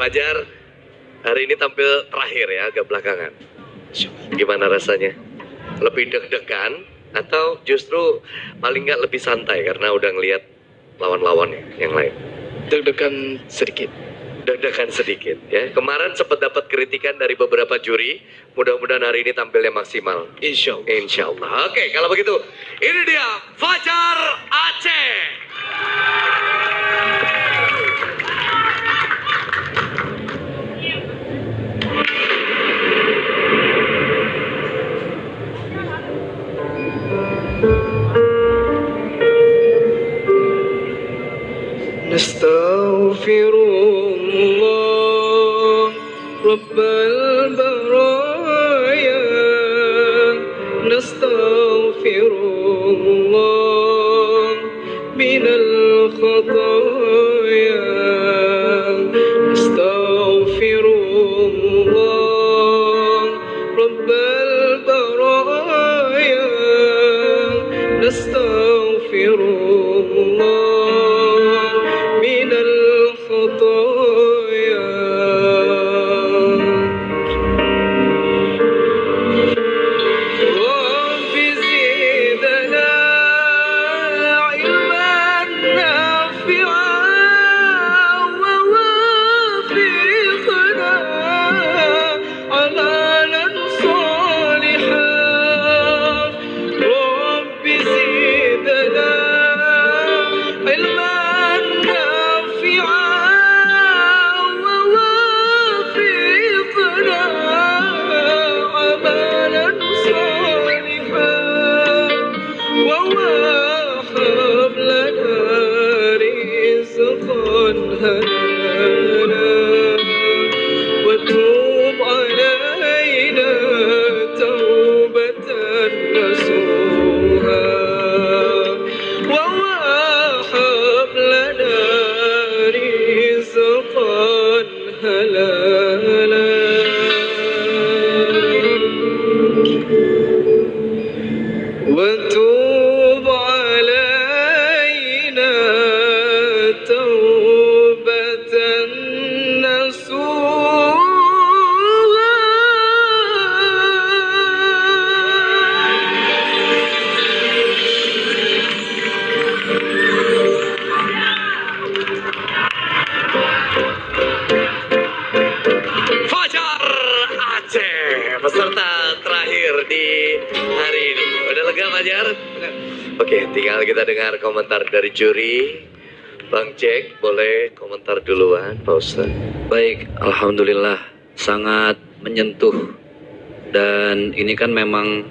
Fajar hari ini tampil terakhir ya, agak belakangan. Gimana rasanya? Lebih deg-degan atau justru paling nggak lebih santai karena udah ngelihat lawan-lawannya yang lain? Deg-degan sedikit. Deg-degan sedikit ya. Kemarin sempat dapat kritikan dari beberapa juri. Mudah-mudahan hari ini tampilnya maksimal. Insya Allah. Insya Allah. Oke, kalau begitu ini dia Fajar Aceh. Nastaghfirullah Rabbal baraya. Nastaghfirullah minal khataya. Nastaghfirullah Rabbal baraya. Nastaghfirullah Oke, tinggal kita dengar komentar dari juri. Bang Jack, boleh komentar duluan, Pak Ustaz. Baik, alhamdulillah sangat menyentuh. Dan ini kan memang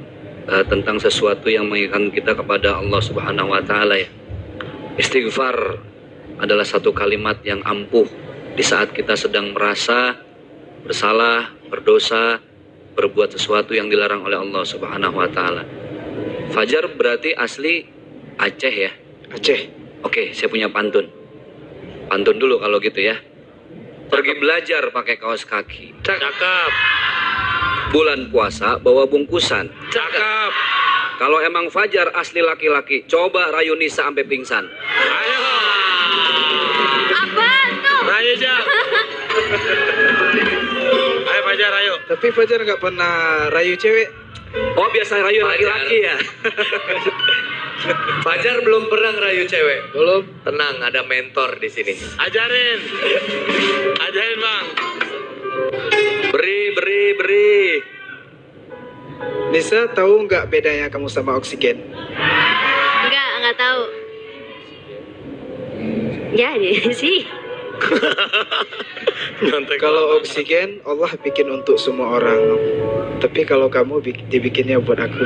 tentang sesuatu yang mengingatkan kita kepada Allah Subhanahu wa taala ya. Istighfar adalah satu kalimat yang ampuh di saat kita sedang merasa bersalah, berdosa, berbuat sesuatu yang dilarang oleh Allah Subhanahu wa taala. Fajar berarti asli Aceh ya? Aceh. Oke, saya punya pantun. Pantun dulu kalau gitu ya. Pergi belajar pakai kaos kaki. Cakep. Bulan puasa bawa bungkusan. Cakep. Kalau emang Fajar asli laki-laki, coba rayu Nisa sampai pingsan. Ayo. Apa tuh? Rayu Jam. Ayo Fajar, ayo. Tapi Fajar nggak pernah rayu cewek. Oh, biasa rayu laki-laki ya? Fajar belum pernah ngerayu cewek. Belum. Tenang, ada mentor di sini. Ajarin. Ajarin, Bang. Beri. Nisa, tahu nggak bedanya kamu sama oksigen? Enggak tahu. Ya, sih. Kalau oksigen Allah bikin untuk semua orang, tapi kalau kamu dibikinnya buat aku.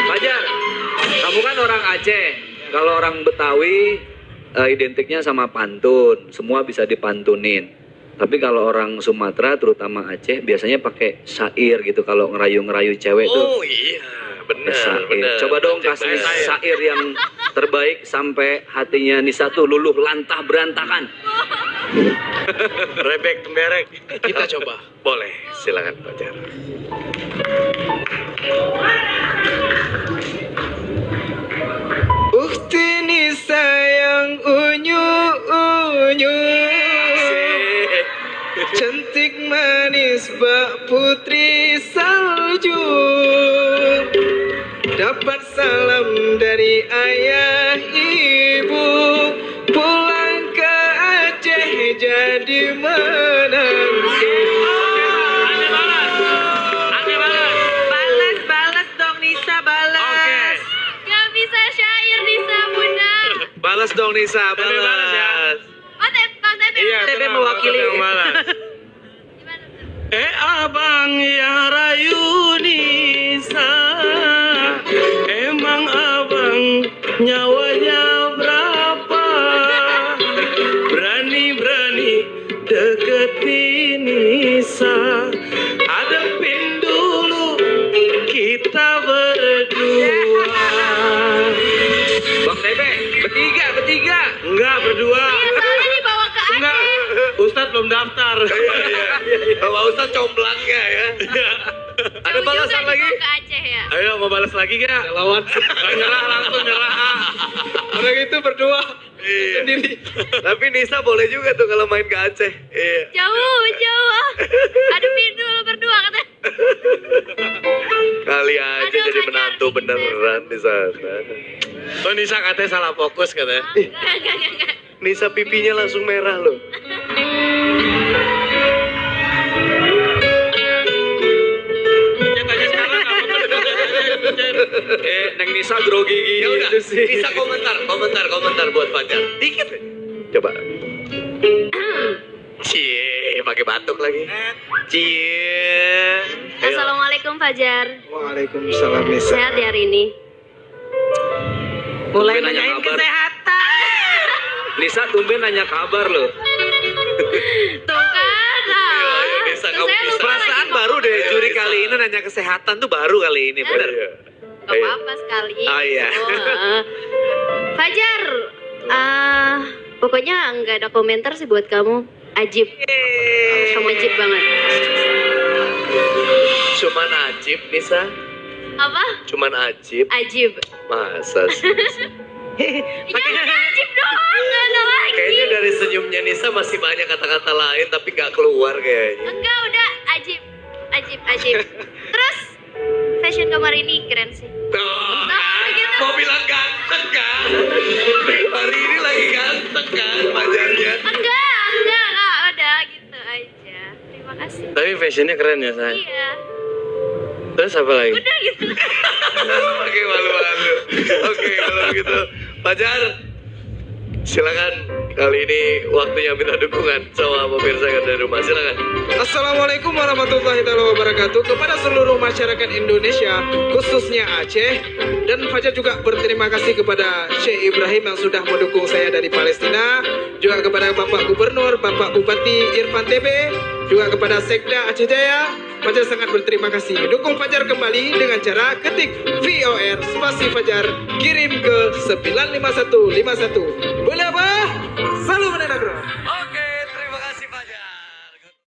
Fajar, kamu kan orang Aceh. Kalau orang Betawi identiknya sama pantun, semua bisa dipantunin. Tapi kalau orang Sumatera, terutama Aceh, biasanya pakai syair gitu. Kalau ngerayu-ngerayu cewek tuh. Oh iya, benar. Coba dong kasih syair yang terbaik sampai hatinya Nisa tuh luluh lantah berantakan. Rebek temberek. Kita coba. Boleh, silakan Fajar. Ukti Nisa yang unyu cantik manis bak putri salju. Dapat salam dari ayah ibu, pulang ke Aceh jadi menantu. Balas dong Nisa, balas. Gak bisa syair Nisa Bunda. Balas dong Nisa, balas. Oh, Bang Tebe. Iya, Tebe kenapa? mewakili. Yang balas. Gimana tuh? Abang yang rayu Nisa, emang abang nyawanya berapa? Berani-berani deketin Nisa, hadapin dulu kita berdua. Bang Tebe, bertiga. Enggak, berdua. Iya, soalnya dibawa ke Aceh. Enggak, Ustadz belum daftar. Bapak Ustadz comblangnya ya. Ada Jauh balasan juga lagi? dibawa ke Aceh ya. Ayo mau balas lagi gak? Lawan Nyerah langsung nyerah. orang itu berdua Iya. sendiri. Tapi Nisa boleh juga tuh kalau main ke Aceh. Iya. Jauh. Ah. Hadapin dulu berdua katanya. Kali aja Aduh, jadi Fajar. menantu beneran di sana. Oh Nisa katanya salah fokus katanya. Enggak. Nisa pipinya langsung merah loh. Neng Nisa grogi Ya udah, gitu sih. Nisa komentar buat Fajar. Dikit aja. Coba. Cie, pakai batuk lagi. Cie. Ayo. Assalamualaikum Fajar. Waalaikumsalam Nisa. Sehat ya hari ini? Mulai Tumben nanya nanyain kabar. kesehatan. Nisa tumben nanya kabar loh. Tuh kan. Ayo, Nisa, Tuh, kamu saya bisa. lupa Perasaan lagi baru ngomong. deh, juri Nisa. kali ini nanya kesehatan tuh baru kali ini, bener? Gak apa-apa sekali. Oh, iya. Fajar, pokoknya nggak ada komentar sih buat kamu. Ajib. Kamu ajib banget. Cuman ajib, Nisa. Apa? Cuman ajib. Ajib. Masa sih? Jangan ajib dong, nggak ada lagi. Kayaknya dari senyumnya Nisa masih banyak kata-kata lain tapi gak keluar kayaknya. Enggak, udah ajib. Terus fashion kamu hari ini keren sih. Tuh, Nah, gitu. mau bilang ganteng kan? Hari ini lagi ganteng kan Fajarnya. Enggak, udah gitu aja. Terima kasih. Tapi fashionnya keren ya, Say? Iya, Terus apa lagi? udah gitu. Oke, malu-malu. Oke, kalau gitu. Fajar, silakan. Kali ini waktunya minta dukungan sama pemirsa yang ada di rumah. Silakan. Assalamualaikum warahmatullahi wabarakatuh kepada seluruh masyarakat Indonesia, khususnya Aceh. Dan Fajar juga berterima kasih kepada Syekh Ibrahim yang sudah mendukung saya dari Palestina, juga kepada Bapak Gubernur, Bapak Bupati Irfan TB, juga kepada Sekda Aceh Jaya. Fajar sangat berterima kasih. Dukung Fajar kembali dengan cara ketik VOR spasi Fajar, kirim ke 95151. Boleh apa? Salam menegro.